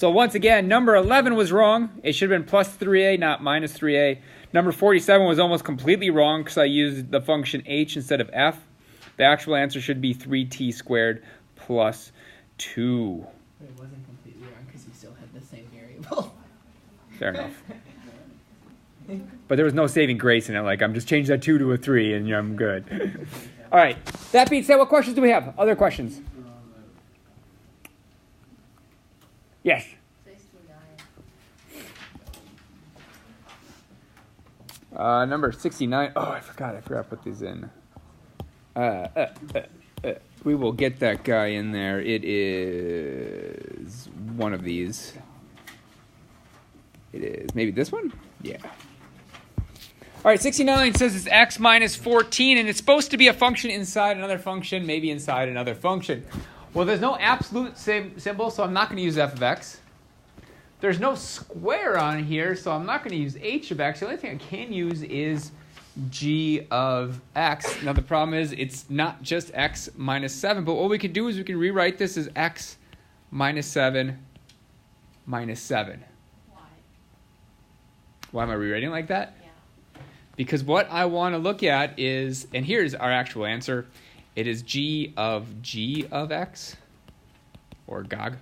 So once again, number 11 was wrong. It should have been plus 3a, not minus 3a. Number 47 was almost completely wrong because I used the function h instead of f. The actual answer should be 3t squared plus 2. But it wasn't completely wrong because you still had the same variable. Fair enough. But there was no saving grace in it. Like, I'm just changing that 2 to a 3 and I'm good. All right. That being said, what questions do we have? Other questions? Yes. 69. Number 69. Oh, I forgot to put these in. We will get that guy in there. It is one of these. It is maybe this one? Yeah. All right, 69 says it's x minus 14, and it's supposed to be a function inside another function, maybe inside another function. Well, there's no absolute symbol, so I'm not going to use f of x. There's no square on here, so I'm not going to use h of x. The only thing I can use is g of x. Now, the problem is it's not just x minus 7, but what we can do is we can rewrite this as x minus 7 minus 7. Why am I rewriting like that? Yeah. Because what I want to look at is, and here's our actual answer, it is g of x, or GOG.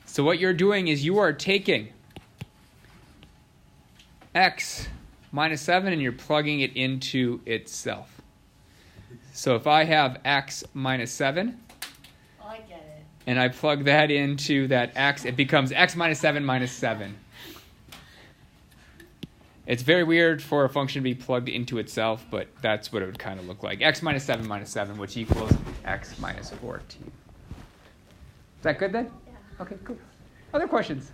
So what you're doing is you are taking x minus 7 and you're plugging it into itself. So if I have x minus 7, Oh, I get it. and I plug that into that x, it becomes x minus 7 minus 7. It's very weird for a function to be plugged into itself, but that's what it would kind of look like. X minus 7 minus 7, which equals x minus 14. Is that good then? Yeah. Okay, cool. Other questions?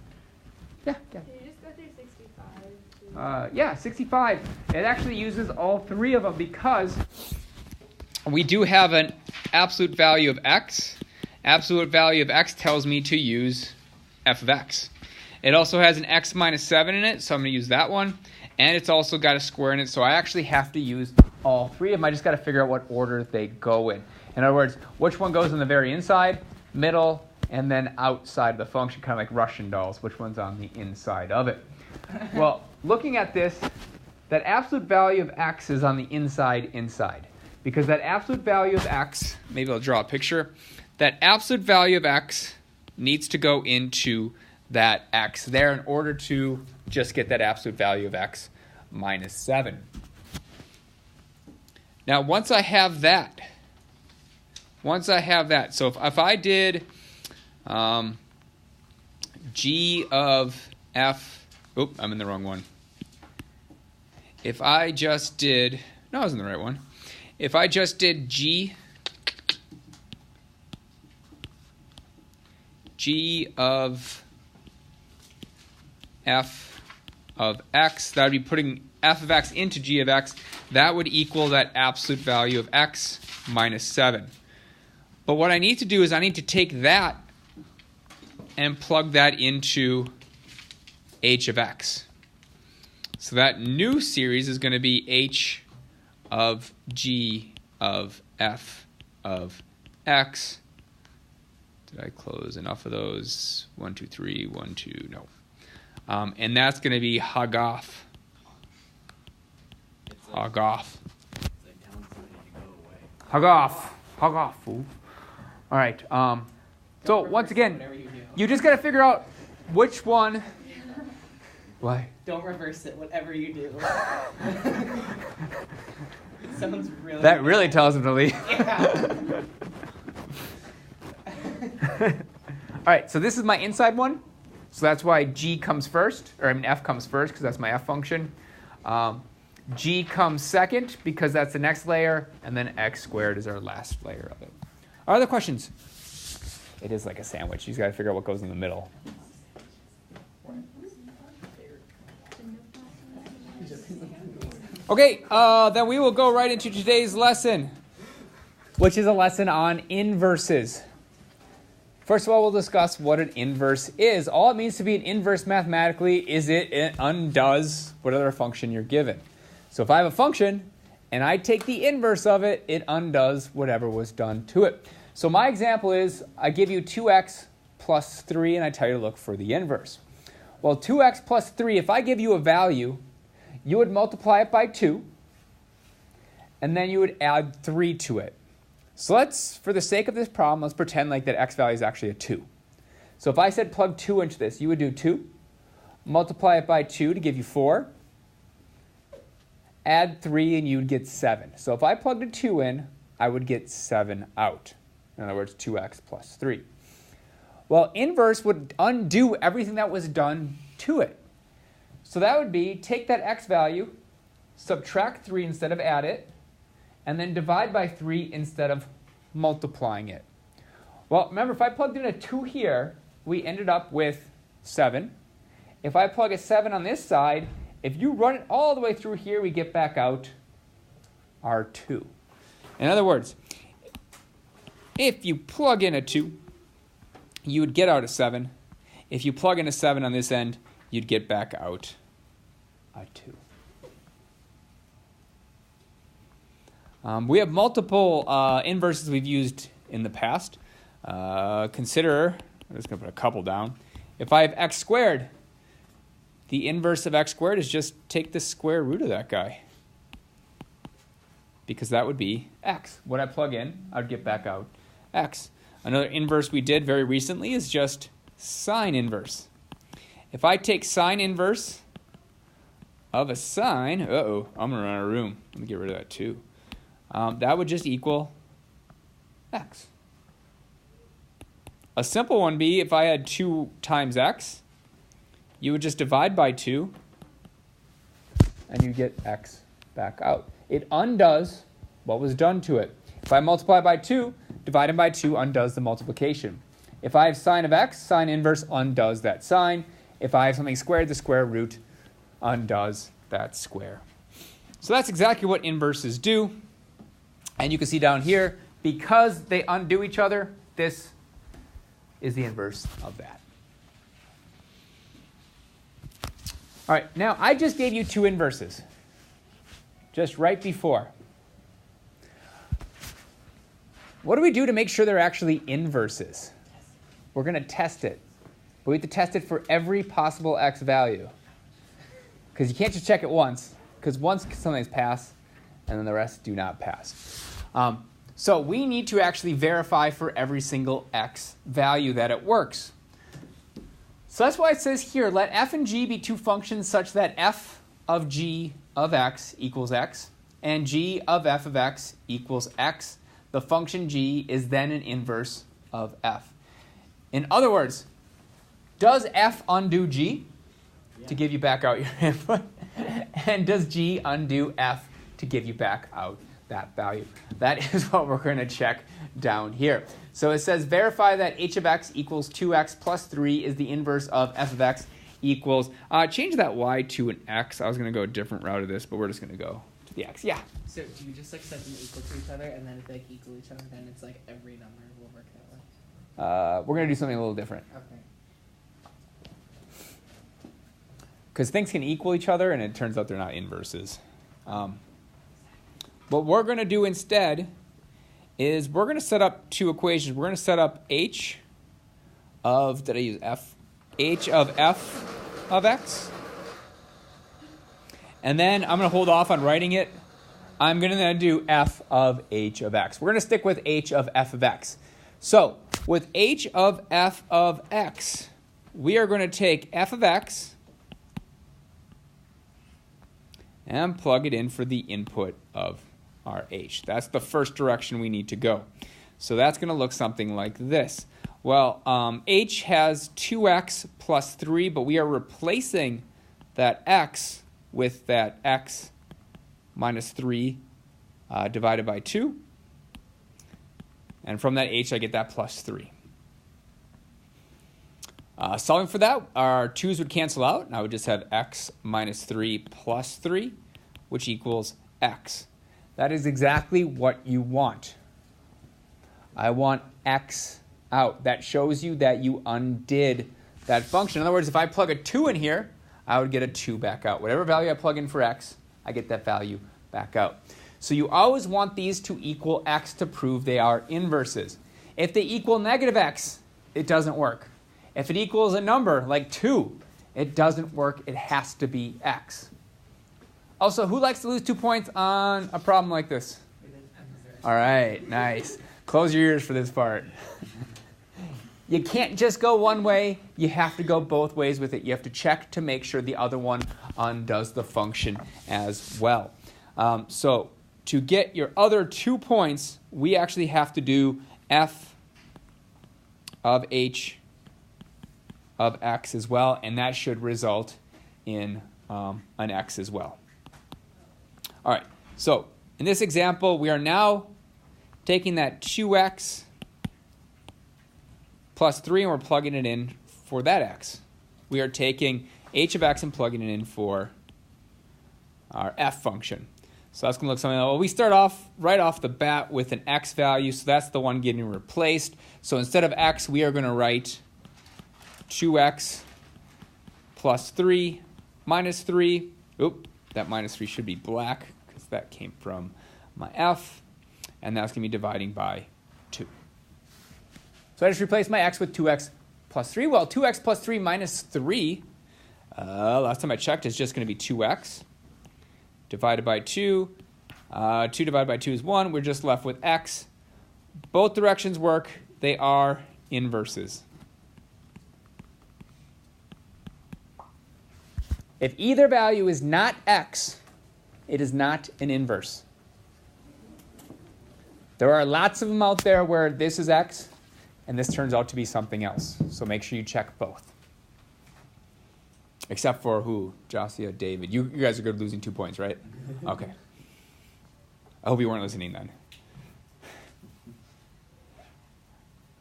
Yeah. Can you just go through 65? Yeah, 65. It actually uses all three of them because we do have an absolute value of x. Absolute value of x tells me to use f of x. It also has an x minus 7 in it, so I'm going to use that one. And it's also got a square in it, so I actually have to use all three of them. I just got to figure out what order they go in. In other words, which one goes on the very inside, middle, and then outside of the function, kind of like Russian dolls. Which one's on the inside of it? Well, looking at this, that absolute value of x is on the inside. Because that absolute value of x, maybe I'll draw a picture, that absolute value of x needs to go into that x there in order to just get that absolute value of x minus 7. Now, once I have that, so if I did g of f, I'm in the wrong one. If I just did, no, I was in the right one. If I just did g of f of x, that would be putting f of x into g of x. That would equal that absolute value of x minus 7. But what I need to do is I need to take that and plug that into h of x. So that new series is going to be h of g of f of x. Did I close enough of those? 1, 2, 3, 1, 2, no. And that's going to be Hagoff. Hagoff. Hagoff, fool. All right. So once again, you just got to figure out which one. Why? Don't reverse it, whatever you do. It sounds really That really tells him to leave. Yeah. All right, so this is my inside one. So that's why g comes first, or I mean f comes first because that's my f function. G comes second because that's the next layer, and then x squared is our last layer of it. Other questions? It is like a sandwich. You just got to figure out what goes in the middle. Okay, then we will go right into today's lesson, which is a lesson on inverses. First of all, we'll discuss what an inverse is. All it means to be an inverse mathematically is it undoes whatever function you're given. So if I have a function and I take the inverse of it, it undoes whatever was done to it. So my example is I give you 2x plus 3, and I tell you to look for the inverse. Well, 2x plus 3, if I give you a value, you would multiply it by 2, and then you would add 3 to it. So let's, for the sake of this problem, let's pretend like that x value is actually a 2. So if I said plug 2 into this, you would do 2, multiply it by 2 to give you 4, add 3, and you'd get 7. So if I plugged a 2 in, I would get 7 out. In other words, 2x plus 3. Well, inverse would undo everything that was done to it. So that would be, take that x value, subtract 3 instead of add it, and then divide by 3 instead of multiplying it. Well, remember, if I plugged in a 2 here, we ended up with 7. If I plug a 7 on this side, if you run it all the way through here, we get back out our 2. In other words, if you plug in a 2, you would get out a 7. If you plug in a 7 on this end, you'd get back out a 2. We have multiple inverses we've used in the past. Consider, I'm just going to put a couple down. If I have x squared, the inverse of x squared is just take the square root of that guy. Because that would be x. When I plug in, I would get back out x. Another inverse we did very recently is just sine inverse. If I take sine inverse of a sine, I'm going to run out of room. Let me get rid of that too. That would just equal x. A simple one be if I had 2 times x, you would just divide by 2, and you get x back out. It undoes what was done to it. If I multiply by 2, dividing by 2 undoes the multiplication. If I have sine of x, sine inverse undoes that sine. If I have something squared, the square root undoes that square. So that's exactly what inverses do. And you can see down here, because they undo each other, this is the inverse of that. All right, now I just gave you 2 inverses, just right before. What do we do to make sure they're actually inverses? We're going to test it. But we have to test it for every possible x value. Because you can't just check it once, because once something's pass, and then the rest do not pass. So we need to actually verify for every single x value that it works. So that's why it says here, let f and g be 2 functions such that f of g of x equals x, and g of f of x equals x. The function g is then an inverse of f. In other words, does f undo g to give you back out your input? And does g undo f to give you back out that value? That is what we're going to check down here. So it says verify that h of x equals 2x plus 3 is the inverse of f of x equals, change that y to an x. I was going to go a different route of this, but we're just going to go to the x. Yeah. So do you just like set them equal to each other, and then if they equal each other, then it's like every number will work that way? We're going to do something a little different. Okay. Because things can equal each other, and it turns out they're not inverses. What we're going to do instead is we're going to set up 2 equations. We're going to set up h of, did I use f? H of f of x. And then I'm going to hold off on writing it. I'm going to then do f of h of x. We're going to stick with h of f of x. So with h of f of x, we are going to take f of x and plug it in for the input of our h. That's the first direction we need to go. So that's going to look something like this. Well, h has 2x plus 3, but we are replacing that x with that x minus 3 divided by 2. And from that h, I get that plus 3. Solving for that, our 2's would cancel out, and I would just have x minus 3 plus 3, which equals x. That is exactly what you want. I want x out. That shows you that you undid that function. In other words, if I plug a 2 in here, I would get a 2 back out. Whatever value I plug in for x, I get that value back out. So you always want these to equal x to prove they are inverses. If they equal negative x, it doesn't work. If it equals a number like 2, it doesn't work. It has to be x. Also, who likes to lose 2 points on a problem like this? All right, nice. Close your ears for this part. You can't just go one way. You have to go both ways with it. You have to check to make sure the other one undoes the function as well. So to get your other 2 points, we actually have to do f of h of x as well, and that should result in an x as well. All right, so in this example, we are now taking that 2x plus 3, and we're plugging it in for that x. We are taking h of x and plugging it in for our f function. So that's going to look something like, well, we start off right off the bat with an x value, so that's the one getting replaced. So instead of x, we are going to write 2x plus 3 minus 3. Oop, that minus 3 should be black because that came from my f. And that's going to be dividing by 2. So I just replaced my x with 2x plus 3. Well, 2x plus 3 minus 3, last time I checked, is just going to be 2x divided by 2. 2 divided by 2 is 1. We're just left with x. Both directions work. They are inverses. If either value is not x, it is not an inverse. There are lots of them out there where this is x, and this turns out to be something else. So make sure you check both. Except for who? Josiah, David. You guys are good at losing 2 points, right? Okay. I hope you weren't listening then.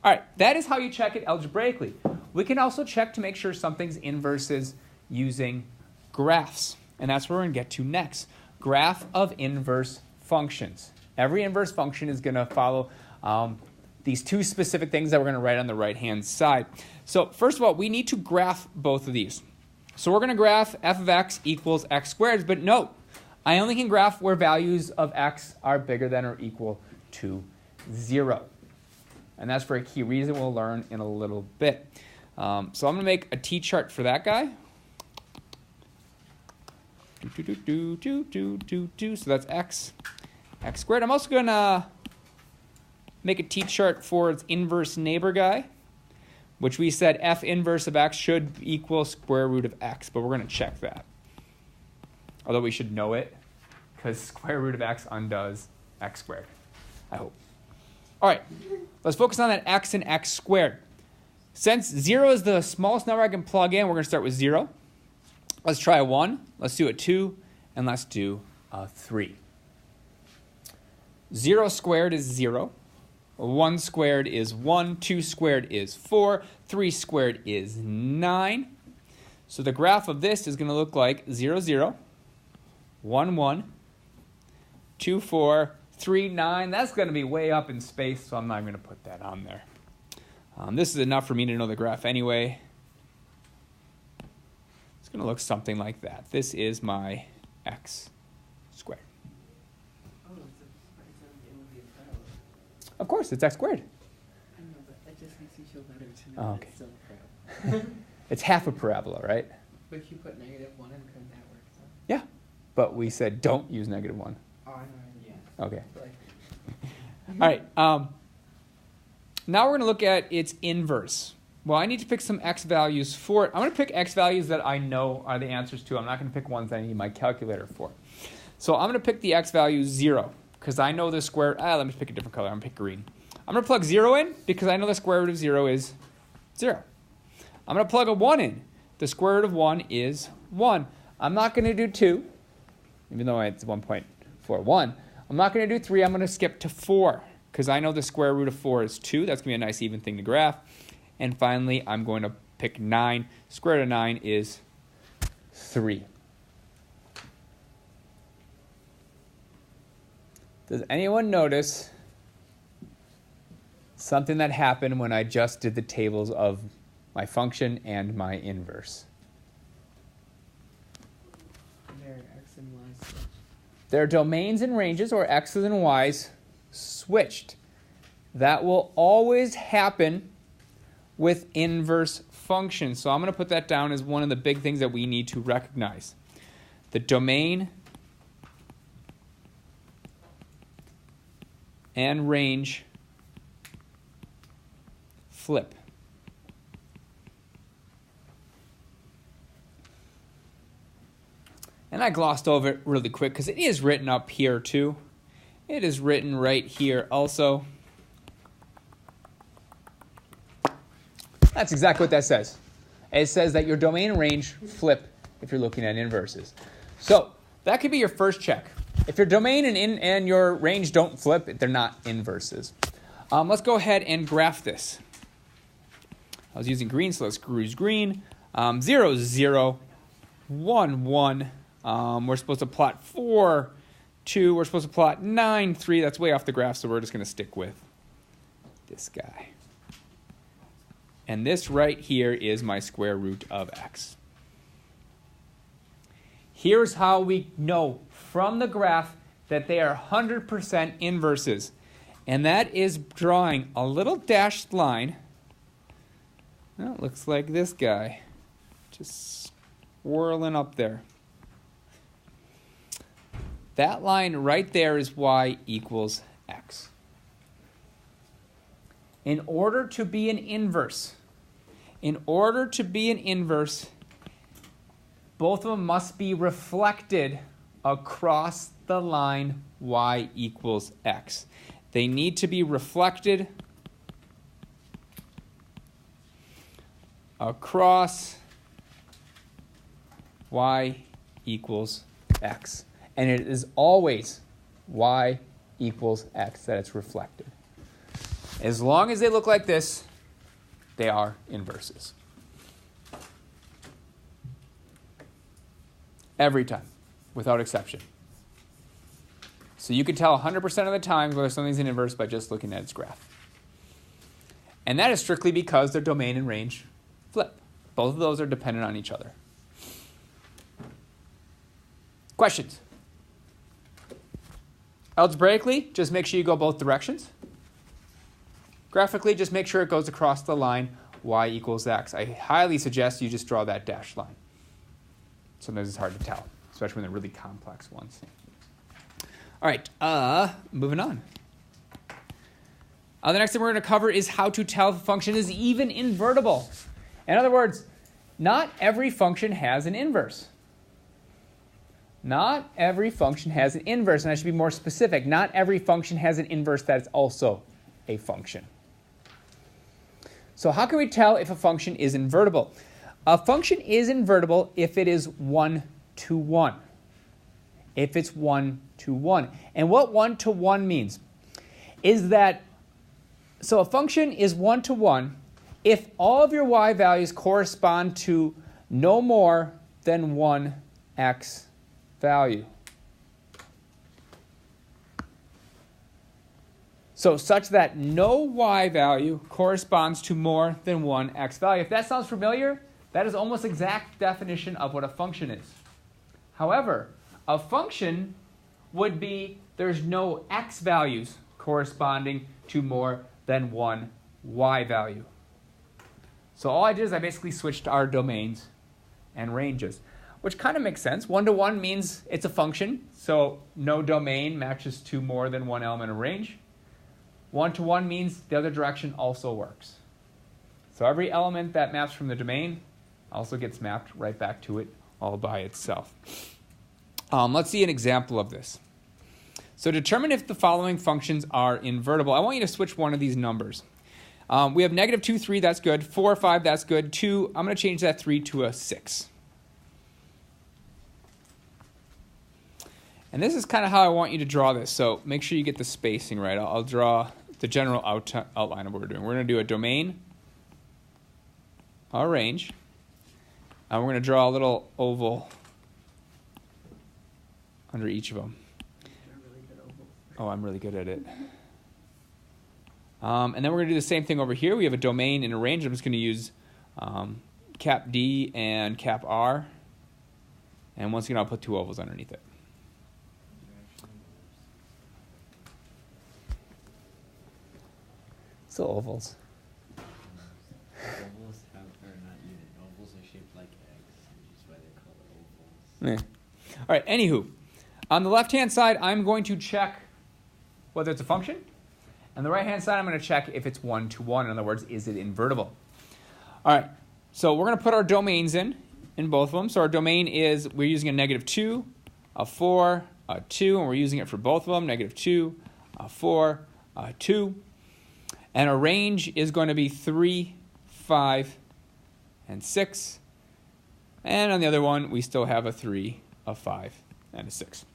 All right, that is how you check it algebraically. We can also check to make sure something's inverses using graphs. And that's where we're going to get to next. Graph of inverse functions. Every inverse function is going to follow these 2 specific things that we're going to write on the right-hand side. So first of all, we need to graph both of these. So we're going to graph f of x equals x squared, but note, I only can graph where values of x are bigger than or equal to 0. And that's for a key reason we'll learn in a little bit. So I'm going to make a t-chart for that guy. So that's x squared. I'm also going to make a t-chart for its inverse neighbor guy, which we said f inverse of x should equal square root of x, but we're going to check that. Although we should know it, because square root of x undoes x squared, I hope. All right, let's focus on that x and x squared. Since 0 is the smallest number I can plug in, we're going to start with 0. Let's try a 1, let's do a 2, and let's do a 3. 0 squared is 0. 1 squared is 1. 2 squared is 4. 3 squared is 9. So the graph of this is going to look like 0, 0, 1, 1, 2, 4, 3, 9. That's going to be way up in space, so I'm not going to put that on there. This is enough for me to know the graph anyway. It's going to look something like that. This is my x squared. Of course, it's x squared. I know, but that just makes me feel better to Oh, know okay. it's still a parabola. It's half a parabola, right? But if you put -1 in, couldn't that work? So? Yeah. But we said don't use -1. Oh, I know, yeah. Okay. But All right. Now we're going to look at its inverse. Well, I need to pick some x values for it. I'm going to pick x values that I know are the answers to. I'm not going to pick ones that I need my calculator for. So I'm going to pick the x value 0. Because I know the square, let me pick a different color. I'm going to pick green. I'm going to plug 0 in because I know the square root of 0 is 0. I'm going to plug a 1 in. The square root of 1 is 1. I'm not going to do 2, even though it's 1.41. I'm not going to do 3. I'm going to skip to 4 because I know the square root of 4 is 2. That's going to be a nice even thing to graph. And finally, I'm going to pick 9. Square root of 9 is 3. Does anyone notice something that happened when I just did the tables of my function and my inverse? their x and y switched. Their domains and ranges, or x's and y's, switched. That will always happen with inverse functions. So I'm going to put that down as one of the big things that we need to recognize. The domain and range flip. And I glossed over it really quick because it is written up here too. It is written right here also. That's exactly what that says. It says that your domain and range flip if you're looking at inverses. So that could be your first check. If your domain and your range don't flip, they're not inverses. Let's go ahead and graph this. I was using green, so let's use green. 0, 0, 1, 1. We're supposed to plot 4, 2. We're supposed to plot 9, 3. That's way off the graph, so we're just going to stick with this guy. And this right here is my square root of x. Here's how we know from the graph that they are 100% inverses. And that is drawing a little dashed line. Well, it looks like this guy. Just swirling up there. That line right there is y equals x. In order to be an inverse, both of them must be reflected across the line y equals x. They need to be reflected across y equals x. And it is always y equals x that it's reflected. As long as they look like this, they are inverses. Every time, without exception. So you can tell 100% of the times whether something's an inverse by just looking at its graph. And that is strictly because their domain and range flip. Both of those are dependent on each other. Questions? Algebraically, just make sure you go both directions. Graphically, just make sure it goes across the line y equals x. I highly suggest you just draw that dashed line. Sometimes it's hard to tell, especially when they're really complex ones. All right, moving on. The next thing we're going to cover is how to tell if a function is even invertible. In other words, not every function has an inverse. Not every function has an inverse, and I should be more specific. Not every function has an inverse that is also a function. So how can we tell if a function is invertible? A function is invertible if it is 1 to 1. If it's 1 to 1. And what 1 to 1 means is that, so a function is 1 to 1 if all of your y values correspond to no more than one x value. So such that no y value corresponds to more than one x value. If that sounds familiar, that is almost exact definition of what a function is. However, a function would be there's no x values corresponding to more than one y value. So all I did is I basically switched our domains and ranges, which kind of makes sense. 1 to 1 means it's a function, so no domain matches to more than one element of range. 1 to 1 means the other direction also works. So every element that maps from the domain also gets mapped right back to it all by itself. Let's see an example of this. So determine if the following functions are invertible. I want you to switch one of these numbers. We have negative 2, 3, that's good. 4, 5, that's good. 2, I'm going to change that 3 to a 6. And this is kind of how I want you to draw this. So make sure you get the spacing right. I'll draw the general outline of what we're doing. We're going to do a domain, a range, and we're going to draw a little oval under each of them. Oh, I'm really good at it. And then we're going to do the same thing over here. We have a domain and a range. I'm just going to use cap D and cap R. And once again, I'll put two ovals underneath it. So ovals. All right, anywho. On the left-hand side, I'm going to check whether it's a function. On the right-hand side, I'm going to check if it's 1-to-1. In other words, is it invertible? All right, so we're going to put our domains in both of them. So our domain is, we're using a -2, a 4, a 2, and we're using it for both of them, -2, a 4, a 2. And our range is going to be 3, 5, and 6. And on the other one, we still have a 3, a 5, and a 6.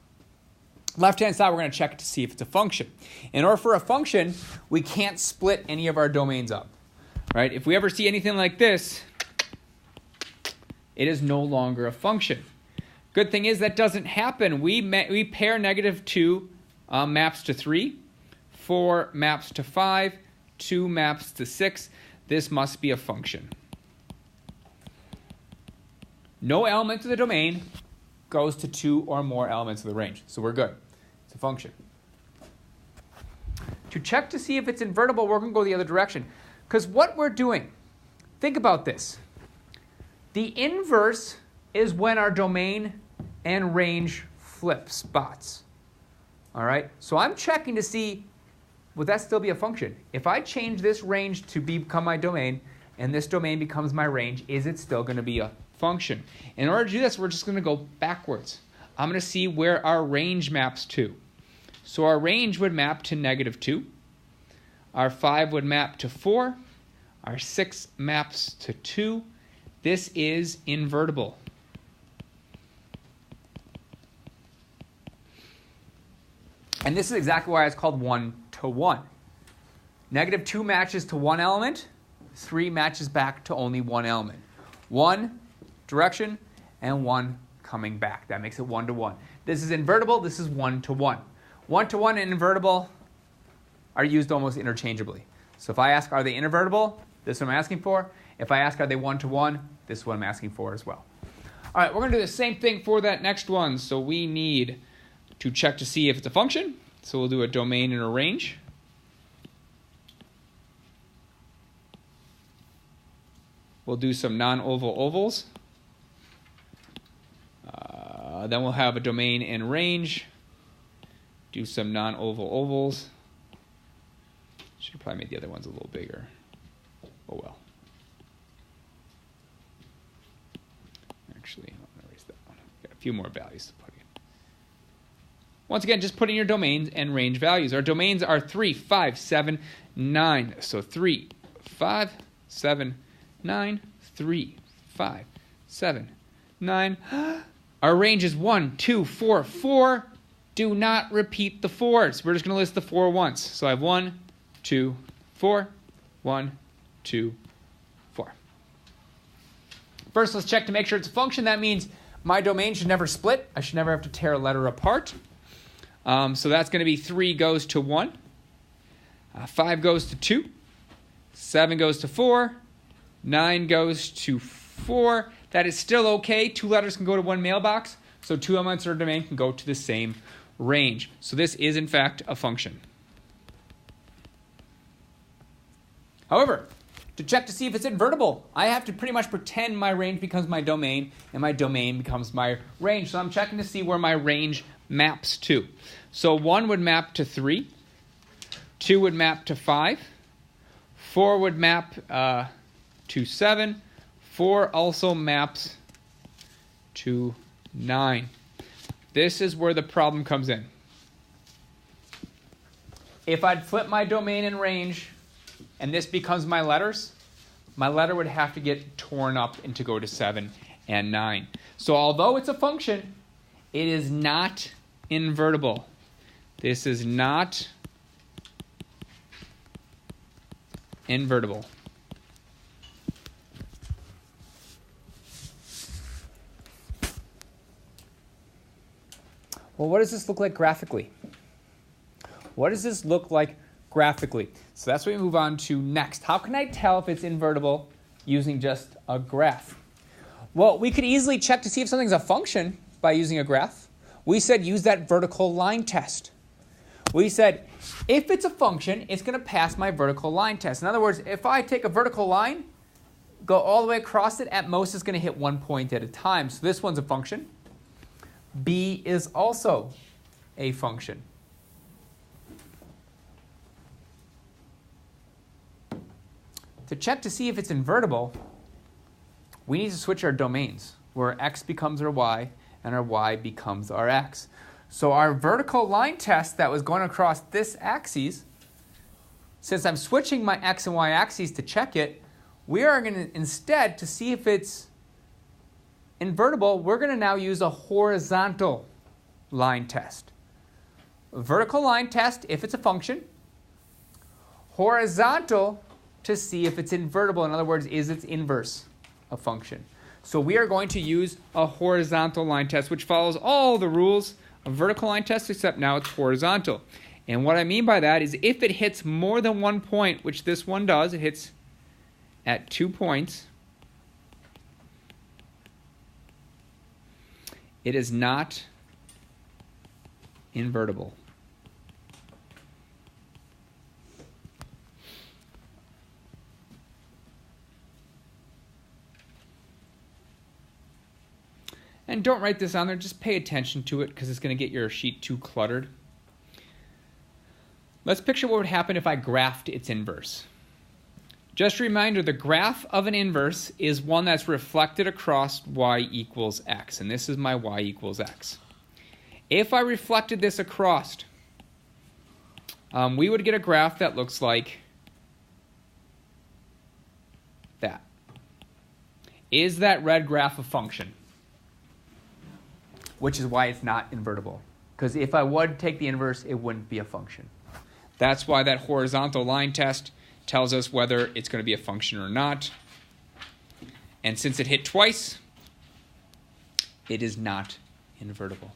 Left-hand side, we're going to check it to see if it's a function. In order for a function, we can't split any of our domains up. Right? If we ever see anything like this, it is no longer a function. Good thing is that doesn't happen. We pair -2 maps to 3, 4 maps to 5, 2 maps to 6. This must be a function. No element of the domain goes to 2 or more elements of the range. So we're good. It's a function. To check to see if it's invertible, we're going to go the other direction. Because what we're doing, think about this. The inverse is when our domain and range flip spots. All right? So I'm checking to see, would that still be a function? If I change this range to become my domain, and this domain becomes my range, is it still going to be a function? In order to do this, we're just going to go backwards. I'm going to see where our range maps to. So our range would map to -2. Our 5 would map to 4. Our 6 maps to 2. This is invertible. And this is exactly why it's called 1-to-1. -2 matches to one element. 3 matches back to only one element. 1 direction and 1 coming back. That makes it 1-to-1. This is invertible. This is 1-to-1. 1-to-1 and invertible are used almost interchangeably. So if I ask, are they invertible? This is what I'm asking for. If I ask, are they 1-to-1? This is what I'm asking for as well. All right, we're going to do the same thing for that next one. So we need to check to see if it's a function. So we'll do a domain and a range. We'll do some non-oval ovals. Then we'll have a domain and range. Do some non-oval ovals. Should have probably made the other ones a little bigger. Oh well. Actually, I'm going to erase that one. Got a few more values to put in. Once again, just put in your domains and range values. Our domains are 3, 5, 7, 9. So 3, 5, 7, 9, 3, 5, 7, 9. Our range is 1, 2, 4, 4. Do not repeat the 4s. We're just going to list the 4 once. So I have 1, 2, 4, 1, 2, 4. First, let's check to make sure it's a function. That means my domain should never split. I should never have to tear a letter apart. So that's going to be 3 goes to 1. 5 goes to 2. 7 goes to 4. 9 goes to 4. That is still okay. 2 letters can go to one mailbox. So 2 elements of our domain can go to the same range. So this is, in fact, a function. However, to check to see if it's invertible, I have to pretty much pretend my range becomes my domain and my domain becomes my range. So I'm checking to see where my range maps to. So 1 would map to 3. 2 would map to 5. 4 would map to 7. 4 also maps to 9. This is where the problem comes in. If I'd flip my domain and range and this becomes my letters, my letter would have to get torn up and to go to 7 and 9. So although it's a function, it is not invertible. This is not invertible. Well, what does this look like graphically? What does this look like graphically? So that's what we move on to next. How can I tell if it's invertible using just a graph? Well, we could easily check to see if something's a function by using a graph. We said use that vertical line test. We said if it's a function, it's going to pass my vertical line test. In other words, if I take a vertical line, go all the way across it, at most it's going to hit one point at a time. So this one's a function. b is also a function. To check to see if it's invertible, we need to switch our domains, where x becomes our y and our y becomes our x. So our vertical line test that was going across this axis, since I'm switching my x and y axes to check it, we are going to instead, to see if it's invertible, we're going to now use a horizontal line test. A vertical line test if it's a function. Horizontal to see if it's invertible. In other words, is its inverse a function? So we are going to use a horizontal line test, which follows all the rules of vertical line test, except now it's horizontal. And what I mean by that is if it hits more than 1 point, which this one does, it hits at 2 points, it is not invertible. And don't write this on there, just pay attention to it because it's going to get your sheet too cluttered. Let's picture what would happen if I graphed its inverse. Just a reminder, the graph of an inverse is one that's reflected across y equals x, and this is my y equals x. If I reflected this across, we would get a graph that looks like that. Is that red graph a function? Which is why it's not invertible. Because if I would take the inverse, it wouldn't be a function. That's why that horizontal line test tells us whether it's going to be a function or not. And since it hit twice, it is not invertible.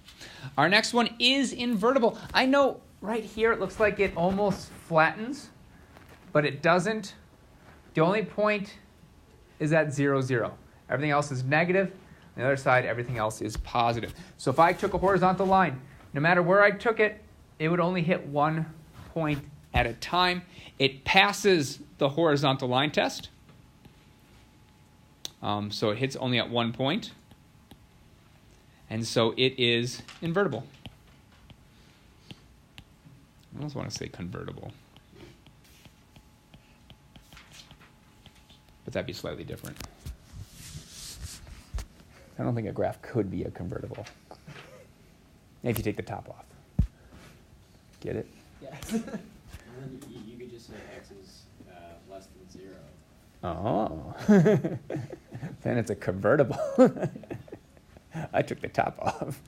Our next one is invertible. I know right here it looks like it almost flattens, but it doesn't. The only point is at 0, 0. Everything else is negative. On the other side, everything else is positive. So if I took a horizontal line, no matter where I took it, it would only hit 1 point at a time. It passes the horizontal line test. So it hits only at 1 point. And so it is invertible. I almost want to say convertible. But that'd be slightly different. I don't think a graph could be a convertible. If you take the top off. Get it? Yes. You could just say x is less than 0. Oh. Then it's a convertible. I took the top off.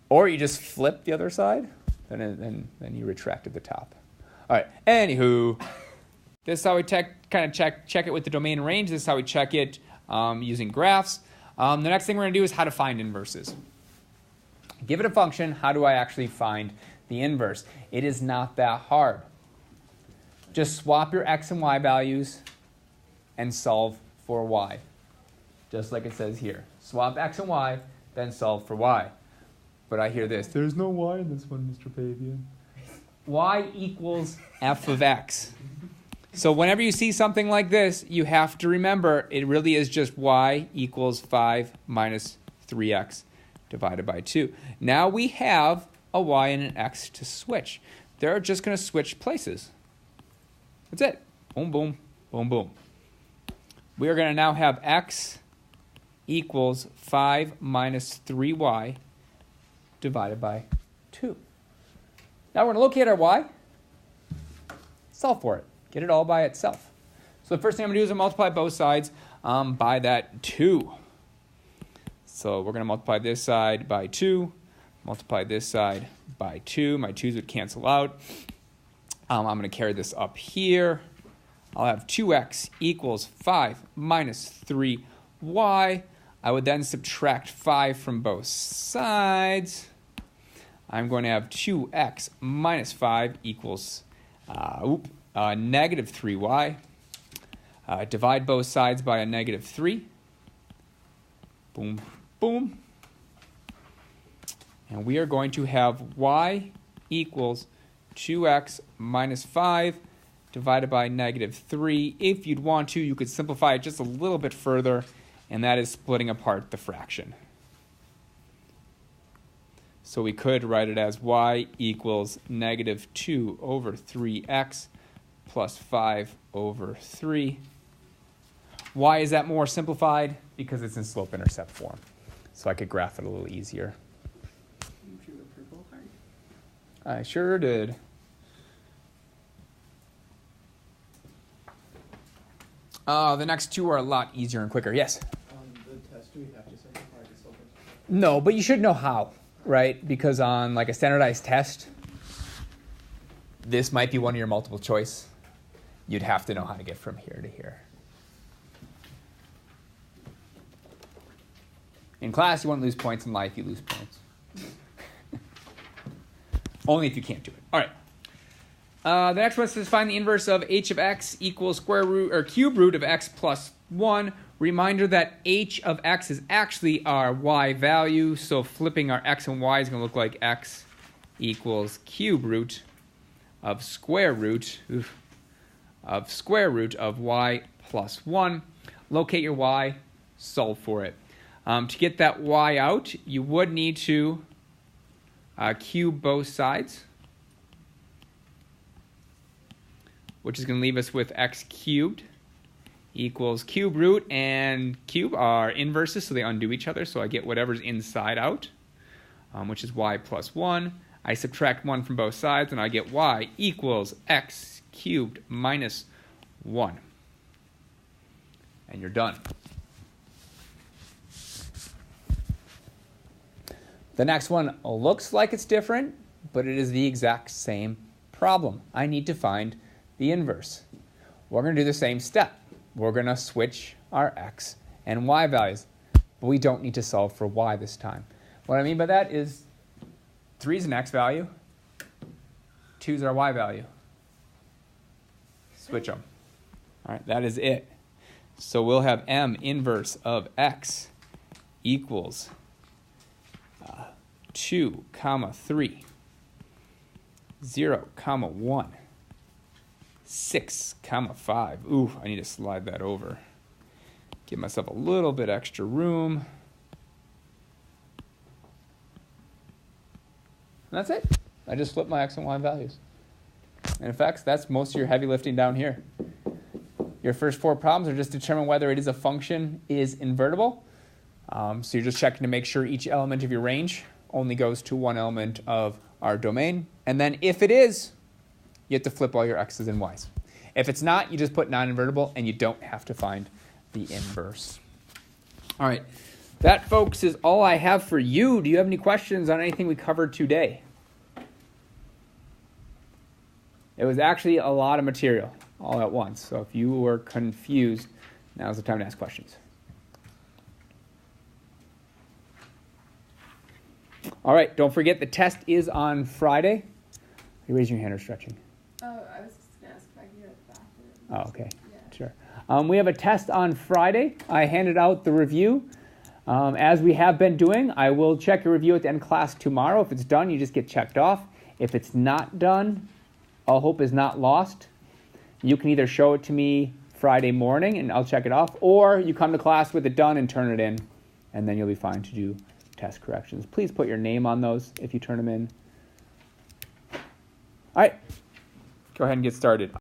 Or you just flip the other side, then you retracted the top. All right, anywho, this is how we check it with the domain range. This is how we check it using graphs. The next thing we're going to do is how to find inverses. Give it a function. How do I actually find the inverse? It is not that hard. Just swap your x and y values and solve for y. Just like it says here. Swap x and y, then solve for y. But I hear this. There's no y in this one, Mr. Pavian. Y equals f of x. So whenever you see something like this, you have to remember it really is just y equals 5 minus 3x divided by 2. Now we have a y and an x to switch. They're just going to switch places. That's it. Boom, boom, boom, boom. We are going to now have x equals 5 minus 3y divided by 2. Now we're going to locate our y, solve for it. Get it all by itself. So the first thing I'm going to do is multiply both sides by that 2. So we're going to multiply this side by 2, multiply this side by 2. My 2's would cancel out. I'm going to carry this up here. I'll have 2x equals 5 minus 3y. I would then subtract 5 from both sides. I'm going to have 2x minus 5 equals negative 3y. Divide both sides by a negative 3. Boom, boom. And we are going to have y equals 2x minus 5 divided by negative 3. If you'd want to, you could simplify it just a little bit further, and that is splitting apart the fraction. So we could write it as y equals negative 2 over 3x plus 5 over 3. Why is that more simplified? Because it's in slope-intercept form. So I could graph it a little easier. You drew a purple heart. I sure did. The next two are a lot easier and quicker. Yes? The test, do we have to simplify the slope? No, but you should know how, right? Because on like a standardized test, this might be one of your multiple choice. You'd have to know how to get from here to here. In class, you won't lose points. In life, you lose points. Only if you can't do it. All right. The next one says find the inverse of h of x equals square root or cube root of x plus 1. Reminder that h of x is actually our y value. So flipping our x and y is going to look like x equals cube root of square root of y plus 1. Locate your y, solve for it. To get that y out, you would need to cube both sides, which is going to leave us with x cubed equals cube root and cube are inverses, so they undo each other. So I get whatever's inside out, which is y plus 1. I subtract 1 from both sides, and I get y equals x cubed minus 1. And you're done. The next one looks like it's different, but it is the exact same problem. I need to find the inverse. We're going to do the same step. We're going to switch our x and y values, but we don't need to solve for y this time. What I mean by that is 3 is an x value, 2 is our y value. Switch them. All right, that is it. So we'll have m inverse of x equals 2, 3, 0, 1, 6, 5. Ooh, I need to slide that over. Give myself a little bit extra room. And that's it. I just flipped my x and y values. And in fact, that's most of your heavy lifting down here. Your first 4 problems are just determine whether it is a function is invertible. So you're just checking to make sure each element of your range only goes to one element of our domain. And then if it is, you have to flip all your x's and y's. If it's not, you just put non-invertible, and you don't have to find the inverse. All right. That, folks, is all I have for you. Do you have any questions on anything we covered today? It was actually a lot of material all at once. So if you were confused, now's the time to ask questions. All right, don't forget the test is on Friday. Are you raising your hand or stretching? Oh, I was just going to ask if I could go to the bathroom. Oh, okay. Yeah. Sure. We have a test on Friday. I handed out the review. As we have been doing, I will check your review at the end of class tomorrow. If it's done, you just get checked off. If it's not done, all hope is not lost. You can either show it to me Friday morning and I'll check it off, or you come to class with it done and turn it in, and then you'll be fine to do test corrections. Please put your name on those if you turn them in. All right, go ahead and get started.